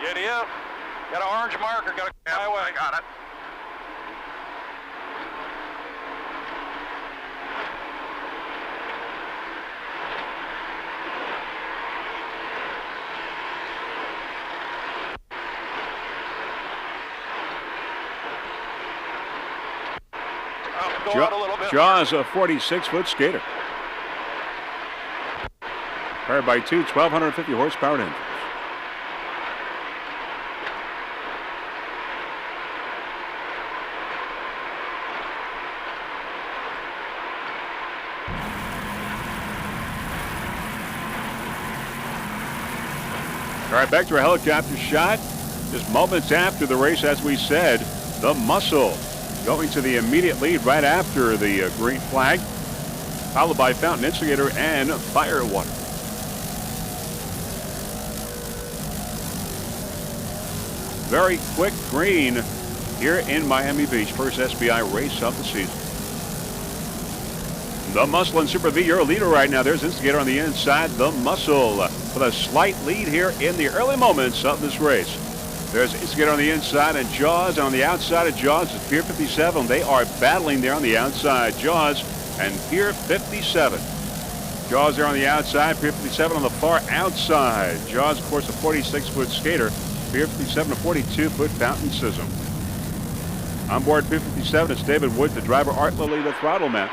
Giddy up. Got an orange marker. Got to my way. I got it. Go out a little bit. Jaws, a 46-foot skater. Powered by two 1,250 horsepower engines. All right, back to a helicopter shot. Just moments after the race, as we said, the Muscle going to the immediate lead right after the green flag, followed by Fountain Instigator and Firewater. Very quick green here in Miami Beach. First SBI race of the season. The Muscle and Super V, your leader right now. There's Instigator on the inside. The Muscle with a slight lead here in the early moments of this race. There's Instigator on the inside and Jaws on the outside of Jaws is Pier 57. They are battling there on the outside. Jaws and Pier 57. Jaws there on the outside. Pier 57 on the far outside. Jaws, of course, a 46-foot skater. Pier 57, a 42-foot fountain system. On board Pier 57, it's David Wood, the driver. Art Lilly, the throttle man.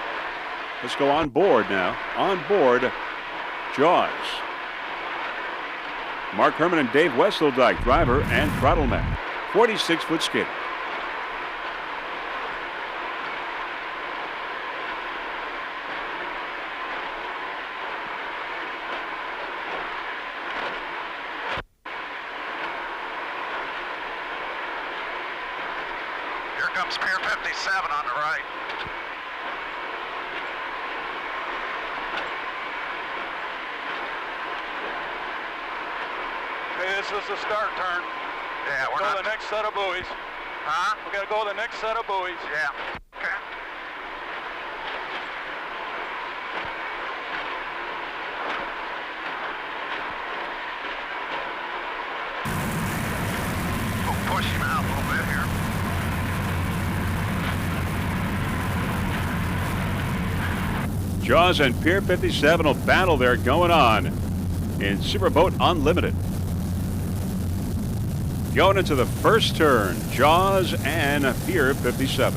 Let's go on board now. On board, Jaws. Mark Herman and Dave Wesseldike, driver and throttle man. 46-foot skater. Here comes Pier 57 on the right. This is the start turn. Yeah, we're go not. to the next set of buoys. Huh? We got to go to the next set of buoys. Yeah. Okay. We'll push him out a little bit here. Jaws and Pier 57 will battle there going on in Superboat Unlimited. Going into the first turn, Jaws and Pier 57.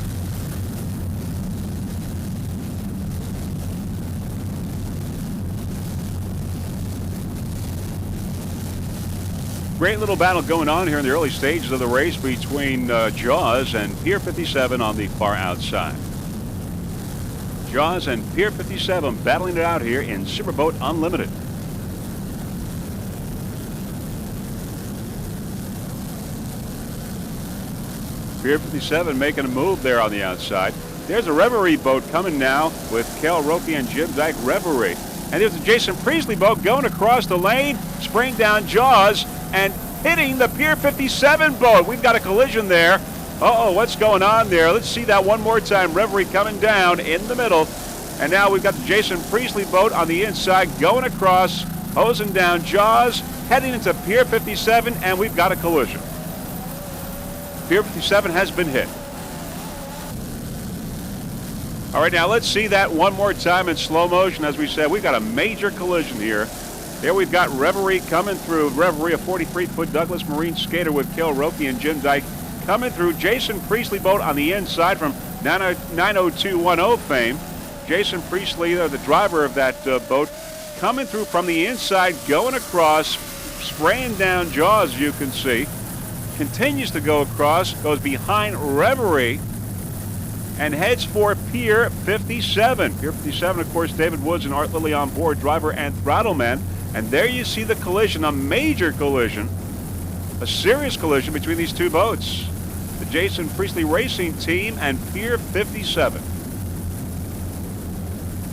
Great little battle going on here in the early stages of the race between Jaws and Pier 57 on the far outside. Jaws and Pier 57 battling it out here in Superboat Unlimited. Pier 57 making a move there on the outside. There's a Reverie boat coming now with Cal Roque and Jim Dyke Reverie. And there's a Jason Priestley boat going across the lane, spraying down Jaws and hitting the Pier 57 boat. We've got a collision there. Uh-oh, what's going on there? Let's see that one more time. Reverie coming down in the middle. And now we've got the Jason Priestley boat on the inside going across, hosing down Jaws, heading into Pier 57, and we've got a collision. Pier 57 has been hit. All right, now let's see that one more time in slow motion. As we said, we've got a major collision here. There we've got Reverie coming through. Reverie, a 43-foot Douglas Marine skater with Kel Roque and Jim Dyke coming through. Jason Priestley boat on the inside from 90210 fame. Jason Priestley, the driver of that boat, coming through from the inside, going across, spraying down Jaws, you can see. Continues to go across, goes behind Reverie, and heads for Pier 57. Pier 57, of course, David Woods and Art Lilly on board, driver and throttle man. And there you see the collision, a major collision, a serious collision between these two boats. The Jason Priestley Racing Team and Pier 57.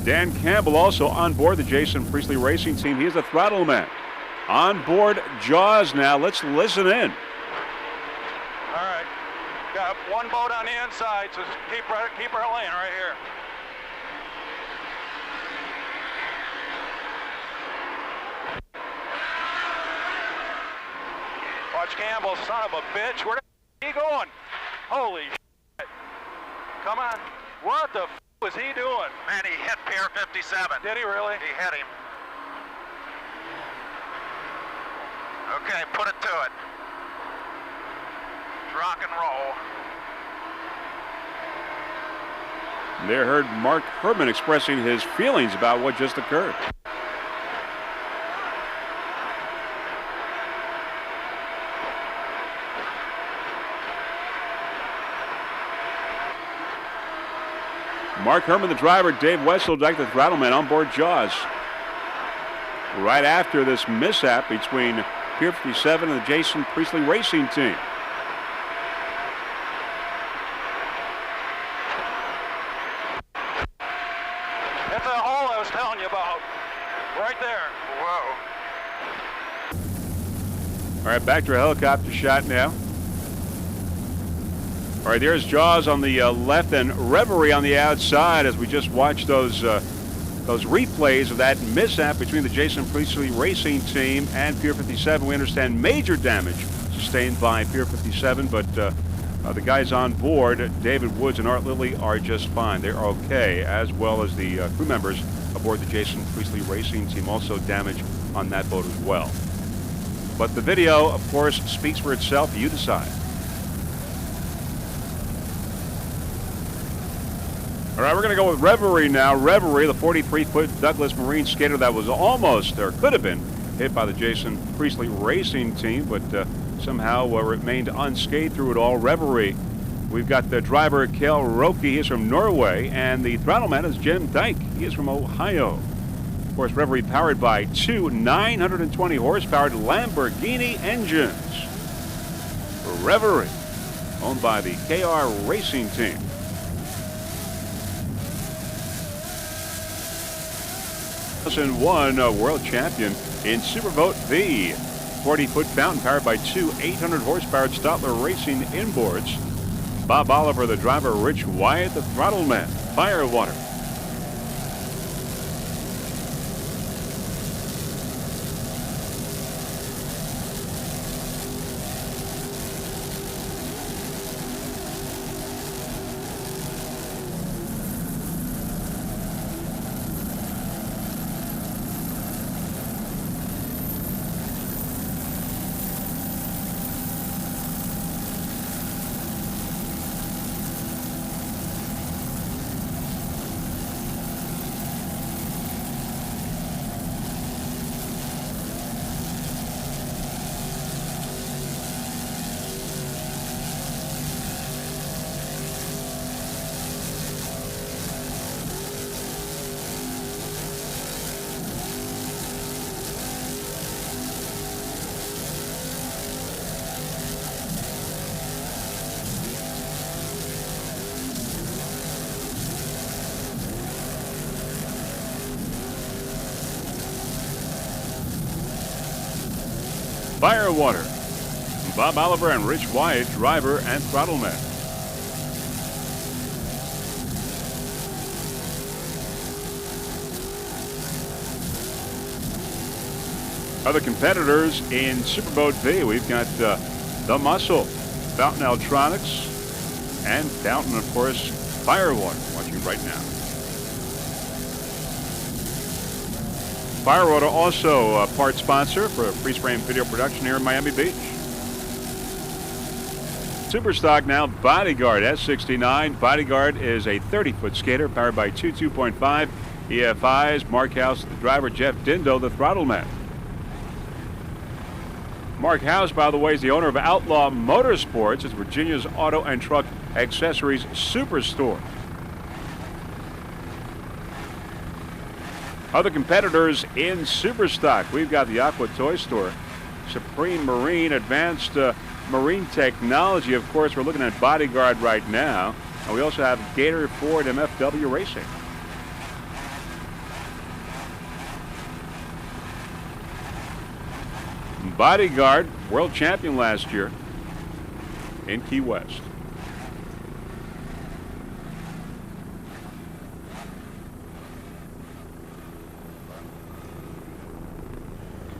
Dan Campbell also on board the Jason Priestley Racing Team. He is the throttle man. On board Jaws now. Let's listen in. All right. Got one boat on the inside, so keep our lane right here. Watch Butch Campbell, son of a bitch. Where the he going? Holy shit. Come on. What the was he doing? Man, he hit Pier 57. Did he really? He hit him. Okay, put it to it. Rock and roll. There heard Mark Herman expressing his feelings about what just occurred. Mark Herman, the driver, Dave Wesseldike, the throttleman on board Jaws. Right after this mishap between Pier 57 and the Jason Priestley Racing Team. That's the hole I was telling you about. Right there. Whoa. All right, back to a helicopter shot now. All right, there's Jaws on the left and Reverie on the outside as we just watched those replays of that mishap between the Jason Priestley Racing Team and Pier 57. We understand major damage sustained by Pier 57, but the guys on board, David Woods and Art Lilly, are just fine. They're okay, as well as the crew members aboard the Jason Priestley Racing Team, also damaged on that boat as well. But the video, of course, speaks for itself. You decide. All right, we're going to go with Reverie now. Reverie, the 43-foot Douglas Marine skater that was almost, or could have been, hit by the Jason Priestley Racing Team, but somehow remained unscathed through it all. Reverie, we've got the driver, Kjell Roke. He is from Norway, and the throttleman is Jim Dyke. He is from Ohio. Of course, Reverie powered by two 920 horsepower Lamborghini engines. Reverie, owned by the KR Racing Team. 2001 world champion in Superboat V. 40-foot fountain powered by two 800-horsepower Stotler Racing inboards. Bob Oliver, the driver, Rich Wyatt, the throttleman, Firewater. Firewater, Bob Oliver and Rich Wyatt, driver and throttleman. Other competitors in Superboat V, we've got The Muscle, Fountain Electronics, and Fountain, of course, Firewater, watching right now. Firewater also a part sponsor for freeze frame video production here in Miami Beach. Superstock now, Bodyguard S69. Bodyguard is a 30-foot skater powered by two 2.5 EFIs. Mark House, the driver, Jeff Dindo, the throttleman. Mark House, by the way, is the owner of Outlaw Motorsports. It's Virginia's auto and truck accessories superstore. Other competitors in Superstock, we've got the Aqua Toy Store, Supreme Marine, Advanced Marine Technology. Of course, we're looking at Bodyguard right now. And we also have Gator Ford MFW Racing. Bodyguard, world champion last year in Key West.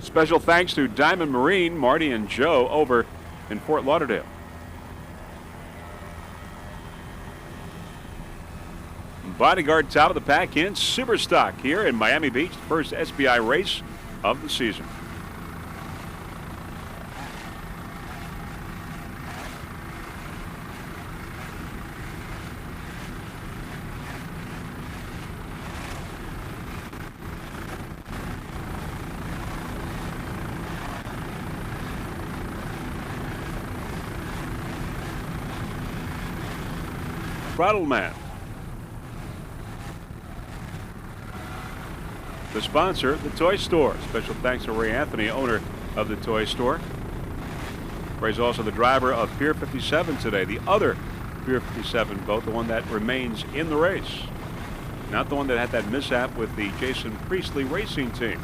Special thanks to Diamond Marine, Marty and Joe over in Fort Lauderdale. Bodyguard top of the pack in super stock here in Miami Beach, the first SBI race of the season. Throttle Man. The sponsor, the toy store. Special thanks to Ray Anthony, owner of the toy store. Ray's also the driver of Pier 57 today, the other Pier 57 boat, the one that remains in the race. Not the one that had that mishap with the Jason Priestley racing team.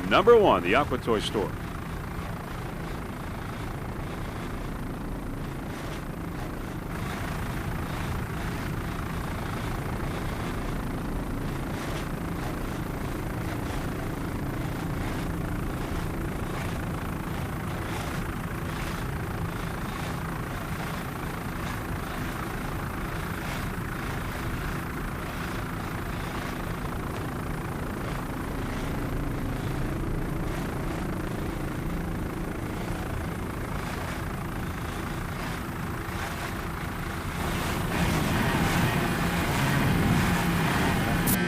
Number 1, the Aqua Toy Store.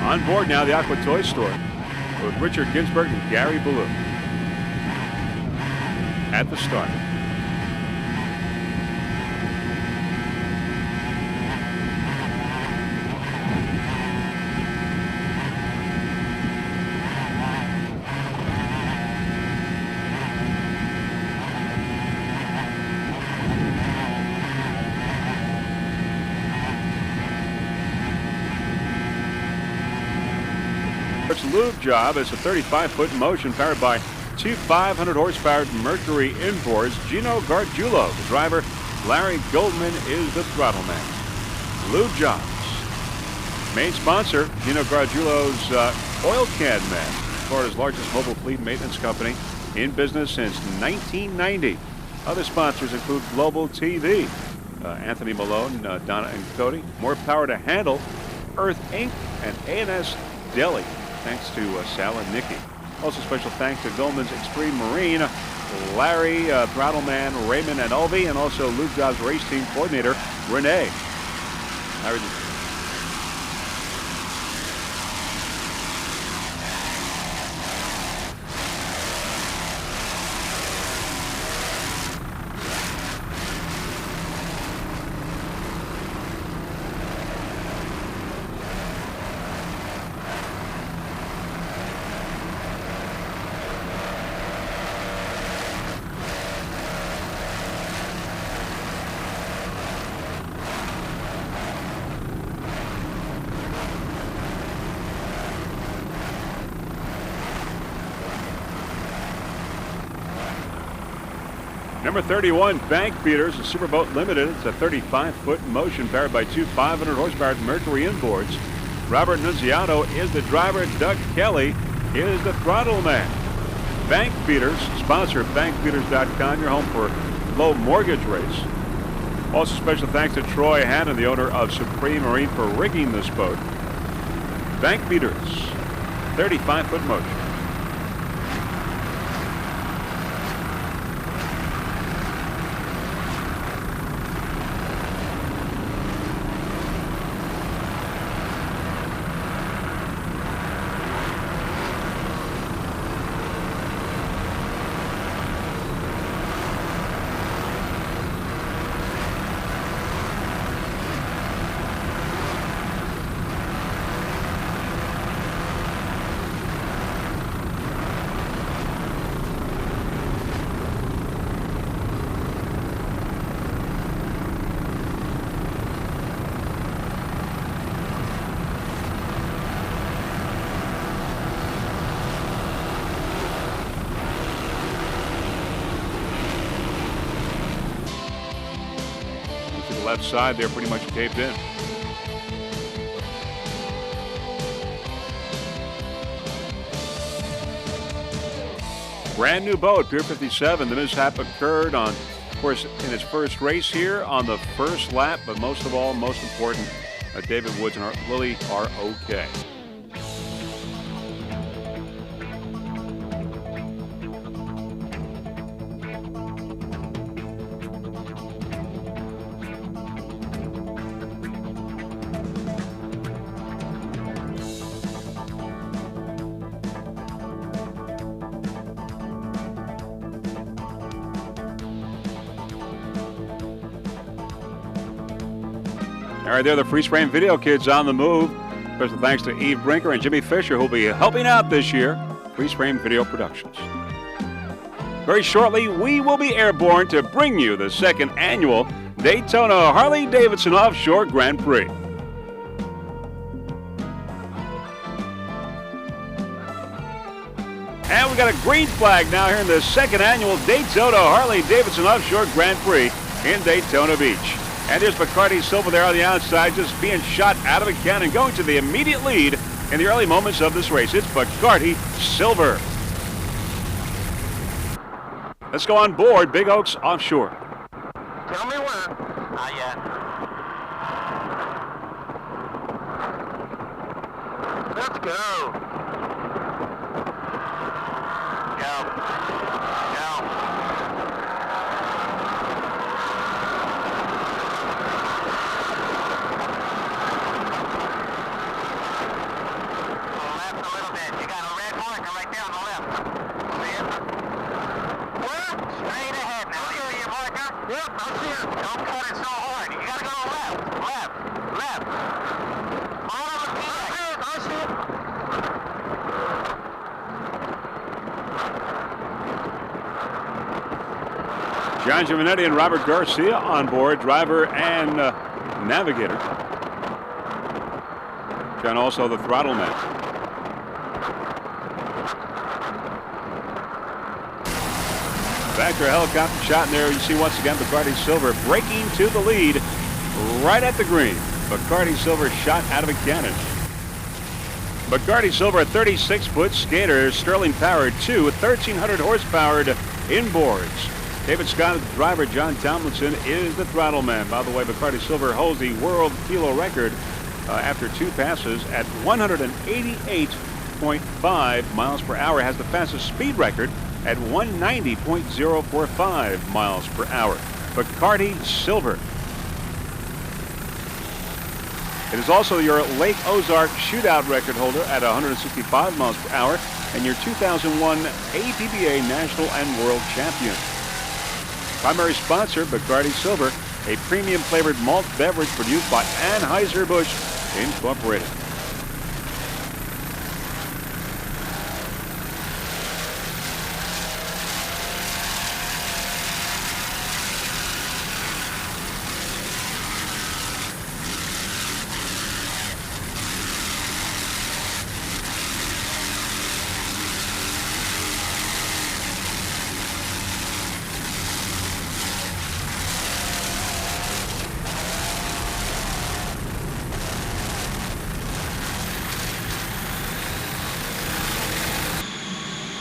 On board now, the Aqua Toy Store with Richard Ginsburg and Gary Ballou at the start. Lube job is a 35-foot motion powered by two 500-horsepower Mercury inboards. Gino Gargiulo, the driver. Larry Goldman is the throttle man. Lube jobs. Main sponsor, Gino Gargiulo's Oil Can Man, Florida's largest mobile fleet maintenance company, in business since 1990. Other sponsors include Global TV, Anthony Malone, Donna and Cody. More Power to Handle, Earth Inc., and A&S Deli. Thanks to Sal and Nikki. Also special thanks to Goldman's Extreme Marine, Larry, Throttle Man, Raymond, and Ulvey, and also Lube Jobs race team coordinator, Renee. Larry, Number 31, Bank Feeders, a Superboat Limited. It's a 35-foot motion powered by two 500-horsepower Mercury inboards. Robert Nunziato is the driver. Doug Kelly is the throttle man. Bank Feeders, sponsor of bankfeeders.com, your home for low mortgage rates. Also special thanks to Troy Hannon, the owner of Supreme Marine, for rigging this boat. Bank Feeders, 35-foot motion. Left side, they're pretty much caved in. Brand new boat, Pier 57. The mishap occurred on, of course, in its first race here on the first lap, but most of all, most important, David Woods and Lily are okay. All right, they're the Freeze Frame Video Kids on the move. Special thanks to Eve Brinker and Jimmy Fisher, who'll be helping out this year. Freeze Frame Video Productions. Very shortly, we will be airborne to bring you the second annual Daytona Harley-Davidson Offshore Grand Prix. And we got a green flag now here in the second annual Daytona Harley-Davidson Offshore Grand Prix in Daytona Beach. And there's Bacardi Silver there on the outside, just being shot out of a cannon, going to the immediate lead in the early moments of this race. It's Bacardi Silver. Let's go on board Big Oaks Offshore. Tell me when. Not yet. Let's go. John Giovanetti and Robert Garcia on board, driver and navigator. John also the throttle man. Back to a helicopter shot in there. You see once again Bacardi Silver breaking to the lead right at the green. Bacardi Silver shot out of a cannon. Bacardi Silver, a 36-foot skater, Sterling powered, 1,300 horsepower inboards. David Scott is the driver. John Tomlinson is the throttle man. By the way, Bacardi Silver holds the world kilo record after 2 passes at 188.5 miles per hour. Has the fastest speed record at 190.045 miles per hour. Bacardi Silver. It is also your Lake Ozark shootout record holder at 165 miles per hour and your 2001 APBA National and World Champion. Primary sponsor, Bacardi Silver, a premium flavored malt beverage produced by Anheuser-Busch Incorporated.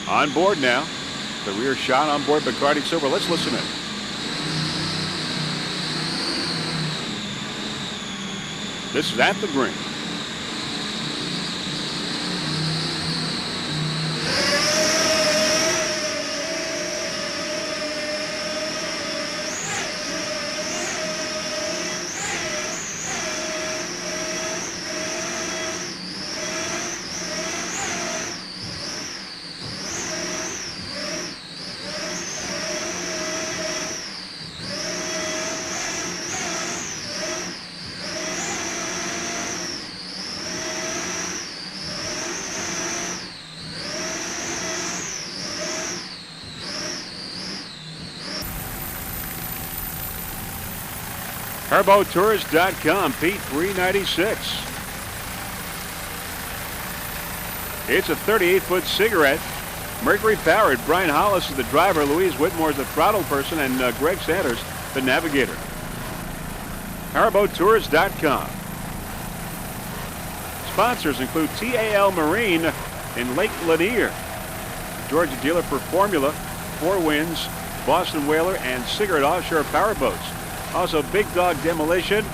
On board now, the rear shot on board Bacardi Silver. Let's listen in. This is at the green. Powerboattours.com, Pete 396. It's a 38-foot cigarette, Mercury powered. Brian Hollis is the driver, Louise Whitmore is the throttle person, and Greg Sanders the navigator. Powerboattours.com. Sponsors include TAL Marine in Lake Lanier. Georgia dealer for Formula, 4 wins, Boston Whaler, and Sigurd Offshore Powerboats. Also, Big Dog Demolition,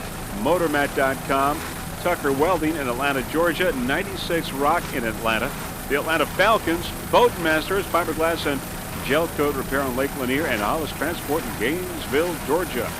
MotorMat.com, Tucker Welding in Atlanta, Georgia, 96 Rock in Atlanta, the Atlanta Falcons, Boat Masters, Fiberglass and Gel Coat Repair on Lake Lanier, and Hollis Transport in Gainesville, Georgia.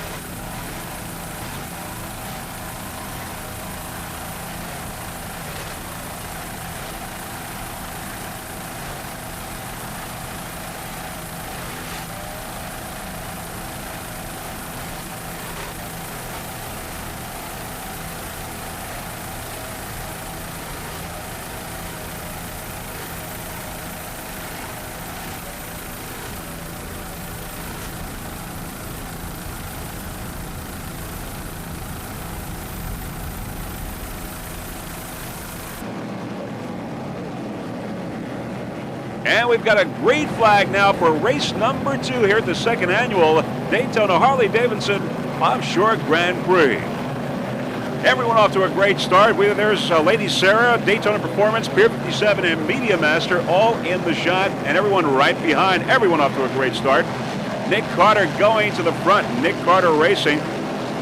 And we've got a green flag now for race number 2 here at the 2nd annual Daytona Harley-Davidson Offshore Grand Prix. Everyone off to a great start. There's Lady Sarah, Daytona Performance, Pier 57, and Media Master all in the shot, and everyone right behind. Everyone off to a great start. Nick Carter going to the front. Nick Carter Racing.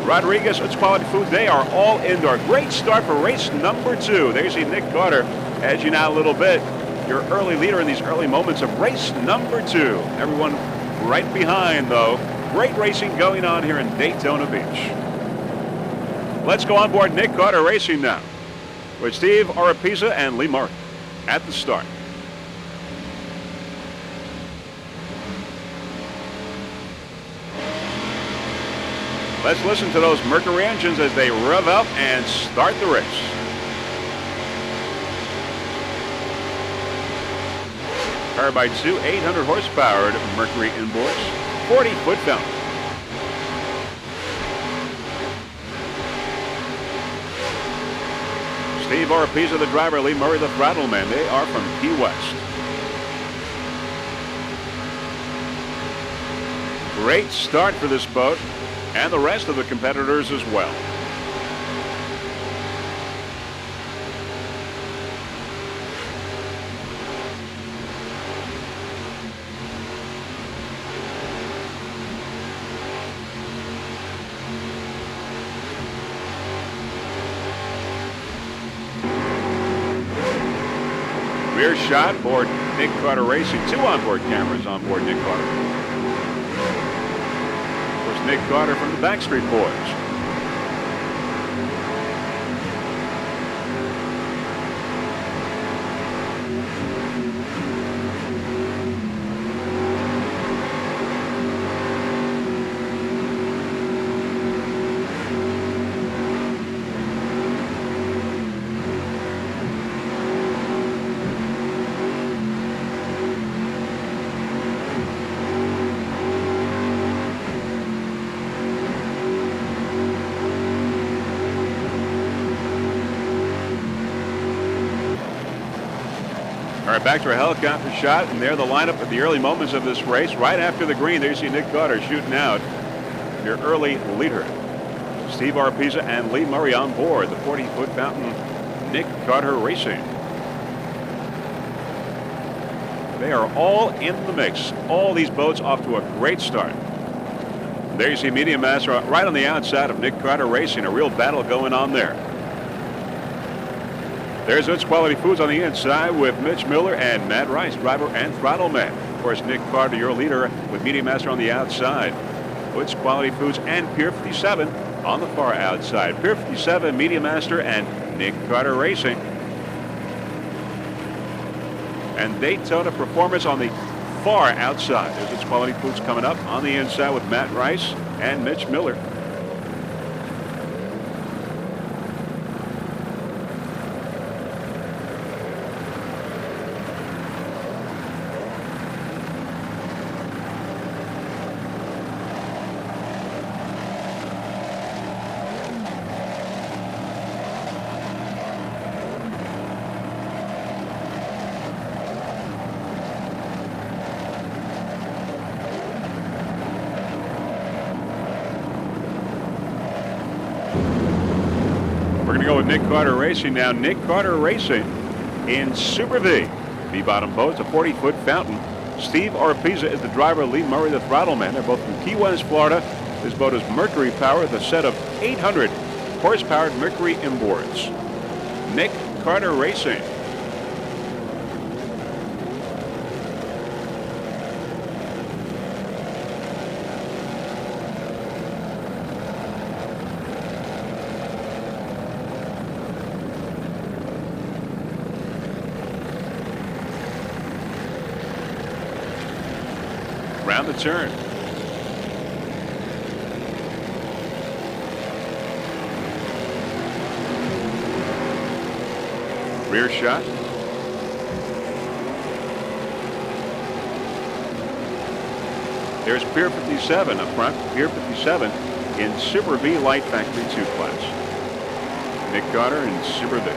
Rodriguez, It's Quality Food, they are all indoor. Great start for race number 2. There you see Nick Carter edging out a little bit. Your early leader in these early moments of race number 2. Everyone right behind, though. Great racing going on here in Daytona Beach. Let's go on board Nick Carter Racing now with Steve Oropesa and Lee Murray at the start. Let's listen to those Mercury engines as they rev up and start the race. Powered by 2 800 horsepower Mercury inboards, 40-foot fountain. Steve Oropesa, the driver, Lee Murray, the throttle man. They are from Key West. Great start for this boat and the rest of the competitors as well. Rear shot aboard Nick Carter Racing. 2 onboard cameras on board Nick Carter. Of course, Nick Carter from the Backstreet Boys. All right, back to a helicopter shot, and there the lineup at the early moments of this race. Right after the green, there you see Nick Carter shooting out, your early leader. Steve Oropesa and Lee Murray on board the 40-foot fountain Nick Carter Racing. They are all in the mix. All these boats off to a great start. There you see Media Master right on the outside of Nick Carter Racing. A real battle going on there. There's It's Quality Foods on the inside with Mitch Miller and Matt Rice, driver and throttle man. Of course, Nick Carter, your leader, with Media Master on the outside. It's Quality Foods and Pier 57 on the far outside. Pier 57, Media Master, and Nick Carter Racing. And Daytona Performance on the far outside. There's It's Quality Foods coming up on the inside with Matt Rice and Mitch Miller. We're going to go with Nick Carter Racing now. Nick Carter Racing in Super V. V-bottom boat, it's a 40-foot fountain. Steve Oropeza is the driver, Lee Murray the throttle man. They're both from Key West, Florida. This boat is Mercury powered with a set of 800 horsepowered Mercury inboards. Nick Carter Racing. Round the turn. Rear shot. There's Pier 57 up front. Pier 57 in Super V Light Factory 2 class. Nick Carter in Super V.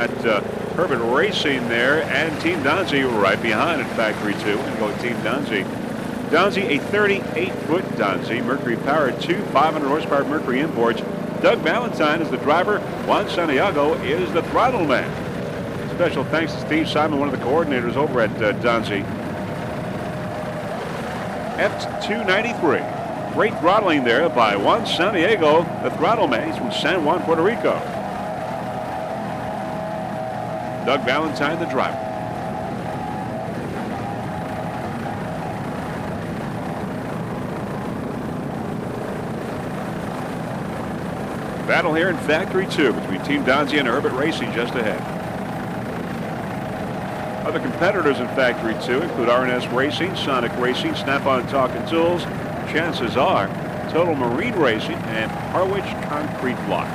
At Herbert Racing there, and Team Donzi right behind in Factory 2. And go with Team Donzi. Donzi, a 38-foot Donzi, Mercury powered, 2 500 horsepower Mercury inboards. Doug Valentine is the driver. Juan Santiago is the throttle man. Special thanks to Steve Simon, one of the coordinators over at Donzi. F293. Great throttling there by Juan Santiago, the throttle man. He's from San Juan, Puerto Rico. Doug Valentine, the driver. Battle here in Factory 2 between Team Donzi and Herbert Racing just ahead. Other competitors in Factory 2 include RNS Racing, Sonic Racing, Snap-on Talking Tools, Chances Are, Total Marine Racing, and Harwich Concrete Block.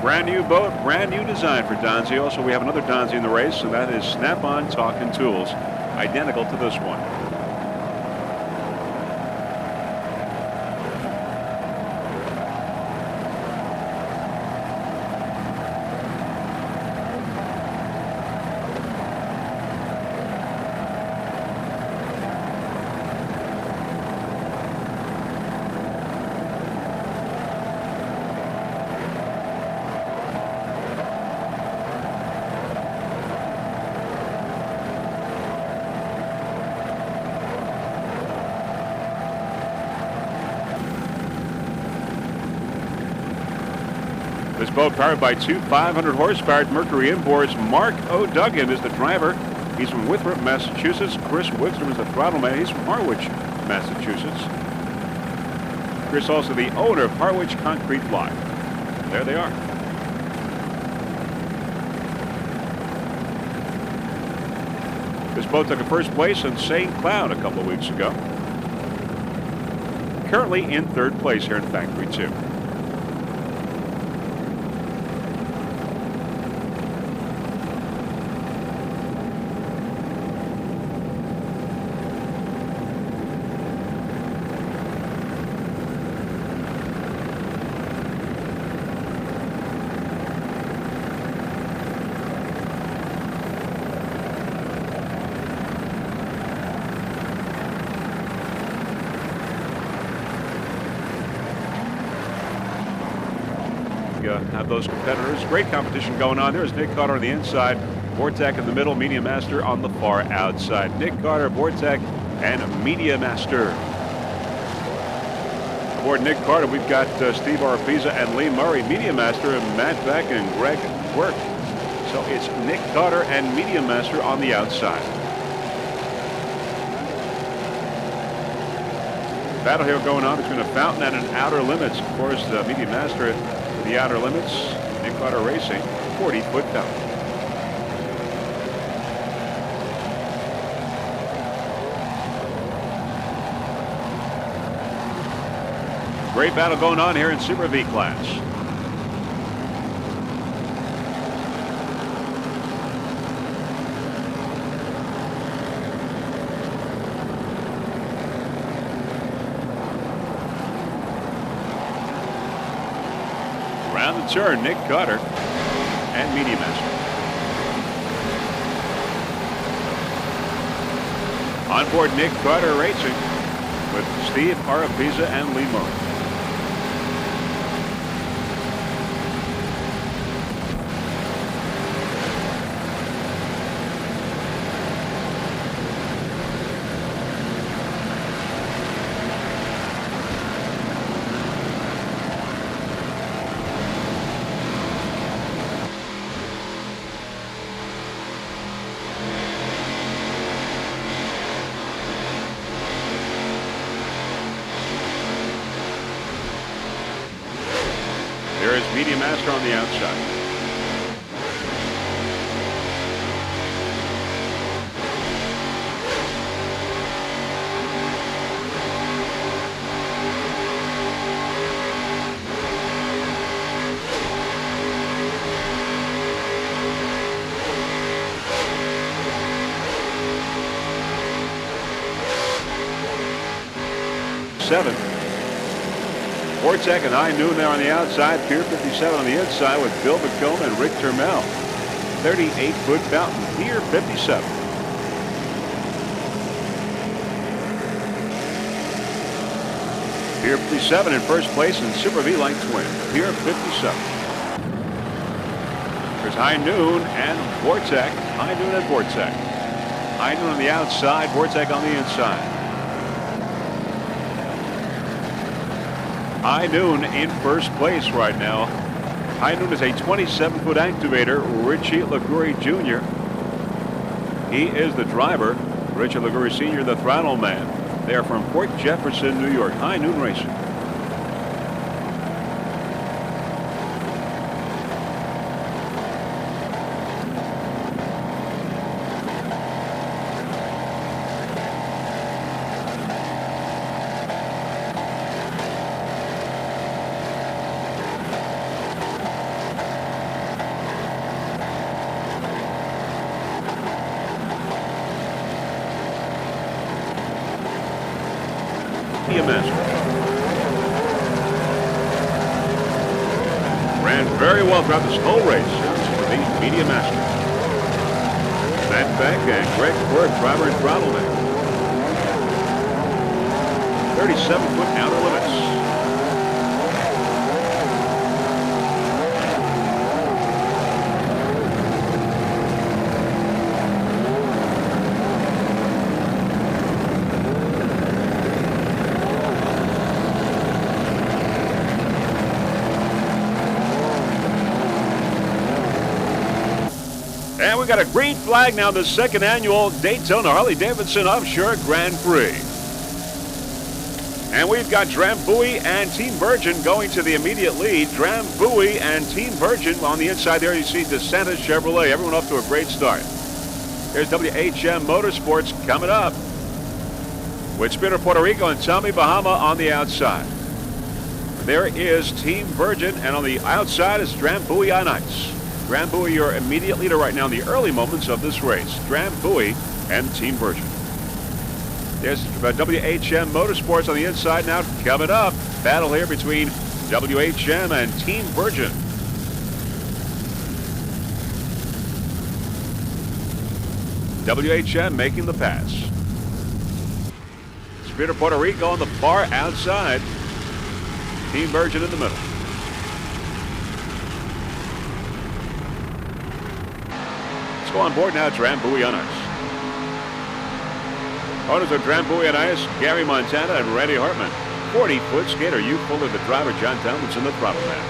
Brand new boat, brand new design for Donzi. Also, we have another Donzi in the race, and that is Snap-on Talking Tools, identical to this one. This boat powered by 2 500 horsepower Mercury inboards. Mark O'Duggan is the driver. He's from Winthrop, Massachusetts. Chris Wickstrom is the throttle man. He's from Harwich, Massachusetts. Chris also the owner of Harwich Concrete Block. There they are. This boat took a first place in St. Cloud a couple of weeks ago. Currently in third place here in Factory 2. Have those competitors. Great competition going on. There's Nick Carter on the inside, Vortek in the middle, Media Master on the far outside. Nick Carter, Vortek, and Media Master. Aboard Nick Carter, we've got Steve Oropeza and Lee Murray. Media Master and Matt Beck and Greg Quirk. So it's Nick Carter and Media Master on the outside. Battle here going on between a fountain and an outer limits. Of course, the Media Master the outer limits, Nick Carter Racing, 40-foot fountain. Great battle going on here in Super V class. turn, Nick Carter and Media Master. On board Nick Carter Racing with Steve Arapiza and Lee Murray. There is Media Master on the outside. Seven. Vortec and High Noon there on the outside. Pier 57 on the inside with Bill McComb and Rick Termel. 38-foot fountain. Pier 57. Pier 57 in first place in Super V-Light Twin. Pier 57. There's High Noon and Vortec. High Noon and Vortec. High Noon on the outside. Vortec on the inside. High Noon in first place right now. High Noon is a 27-foot activator, Richie Liguri Jr. He is the driver. Richie Liguri Sr., the throttle man. They are from Port Jefferson, New York. High Noon Racing. Media Master. Ran very well throughout this whole race for the Media Master. Matt Beck and Greg Quirk, driver and throttle man. 37-foot outer limits. And we got a green flag now, the second annual Daytona Harley-Davidson Offshore Grand Prix. And we've got Drambuie and Team Virgin going to the immediate lead. Drambuie and Team Virgin on the inside there. You see DeSantis Chevrolet. Everyone off to a great start. Here's WHM Motorsports coming up with Spinner Puerto Rico and Tommy Bahama on the outside. There is Team Virgin, and on the outside is Drambuie on ice. Drambuie, your immediate leader right now in the early moments of this race. Drambuie and Team Virgin. There's WHM Motorsports on the inside now. Coming up, battle here between WHM and Team Virgin. WHM making the pass. Spirit of Puerto Rico on the far outside. Team Virgin in the middle. Let's go on board now. Drambuie on ice. Owners of Drambuie on ice, Gary Montana and Randy Hartman. 40-foot skater, Hugh Fuller, the driver, John Tomlinson, the throttle man.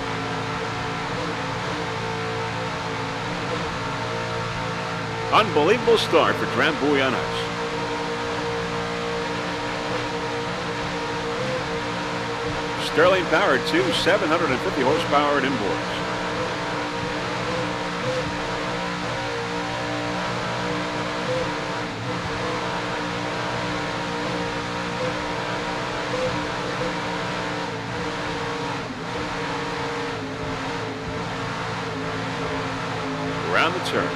Unbelievable start for Drambuie on ice. Sterling Power 2, 750 horsepower at inboards. Around the turn,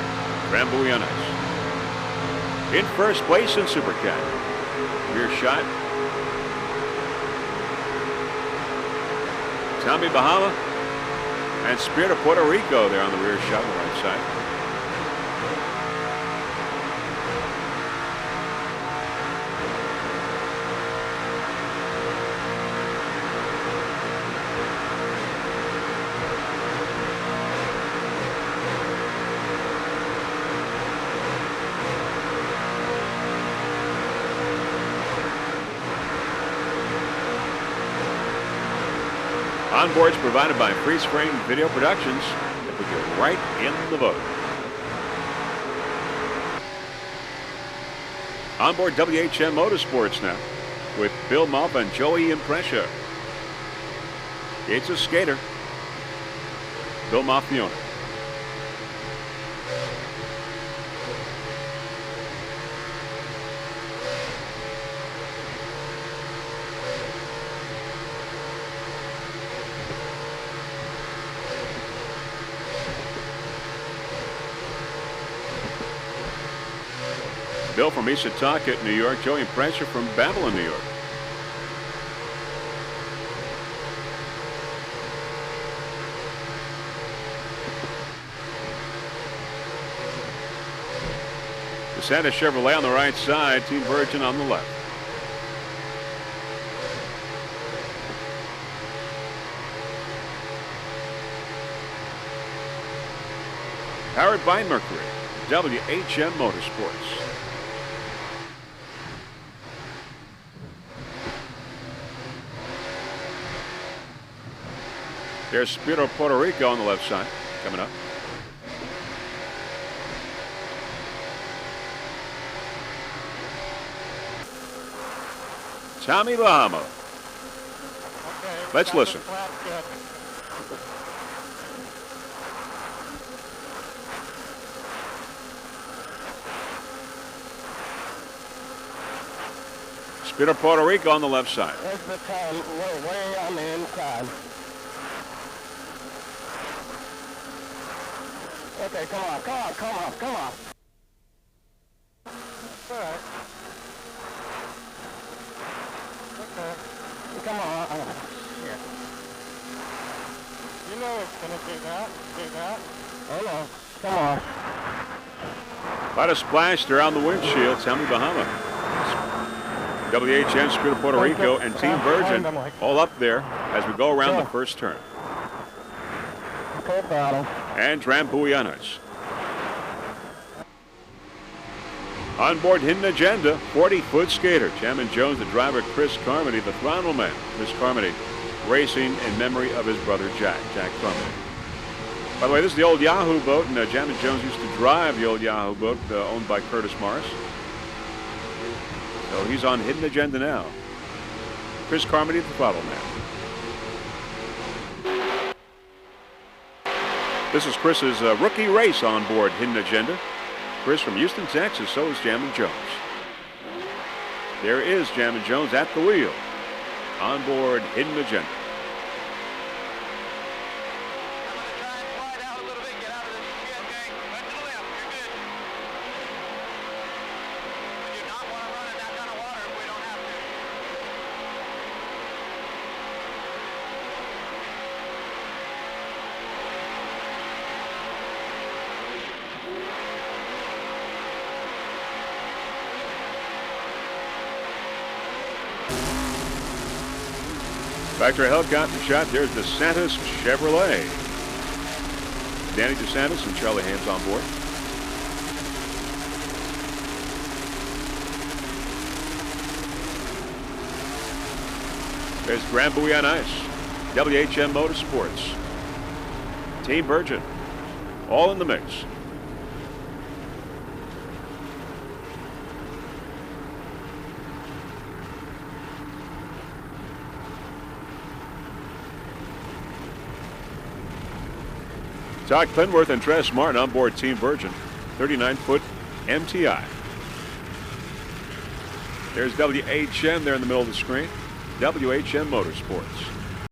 Drambuie on ice. In first place in Supercat. Rear shot. Tommy Bahama And Spirit of Puerto Rico there on the rear shot on the right side. Onboards provided by Freeze Frame Video Productions that put you right in the boat. Onboard WHM Motorsports now with Bill Muff and Joey Imprescia. It's a skater. Bill Muff, the owner. Bill from Isataka, New York. Joey Imprescia from Babylon, New York. DeSantis Chevrolet on the right side. Team Virgin on the left. Powered by Mercury. WHM Motorsports. There's Spirit of Puerto Rico on the left side coming up. Tommy Bahama. Okay, Let's listen. Spirit of Puerto Rico on the left side. There's the time way on the inside. Okay, come on. All right. Okay. Come on. Here. You know it's gonna do that. I know. Come on. About a splash around the windshield. Tommy Bahama. WHM, Spirit of Puerto Rico, and Team Virgin all up there as we go around the first turn. Okay, bottom. And Drambuianas. On board Hidden Agenda, 40-foot skater. Chairman Jones, the driver, Chris Carmody, the throttle man. Chris Carmody racing in memory of his brother Jack Carmody. By the way, this is the old Yahoo boat, and Chairman Jones used to drive the old Yahoo boat owned by Curtis Morris. So he's on Hidden Agenda now. Chris Carmody, the throttle man. This is Chris's rookie race on board Hidden Agenda. Chris from Houston, Texas. So is Jammin' Jones. There is Jammin' Jones at the wheel on board Hidden Agenda. Factory helicopter shot. There's DeSantis Chevrolet. Danny DeSantis and Charlie Haynes on board. There's Drambuie on ice. WHM Motorsports. Team Virgin. All in the mix. Todd Clinworth and Tress Martin on board Team Virgin, 39-foot MTI. There's WHM there in the middle of the screen, WHM Motorsports.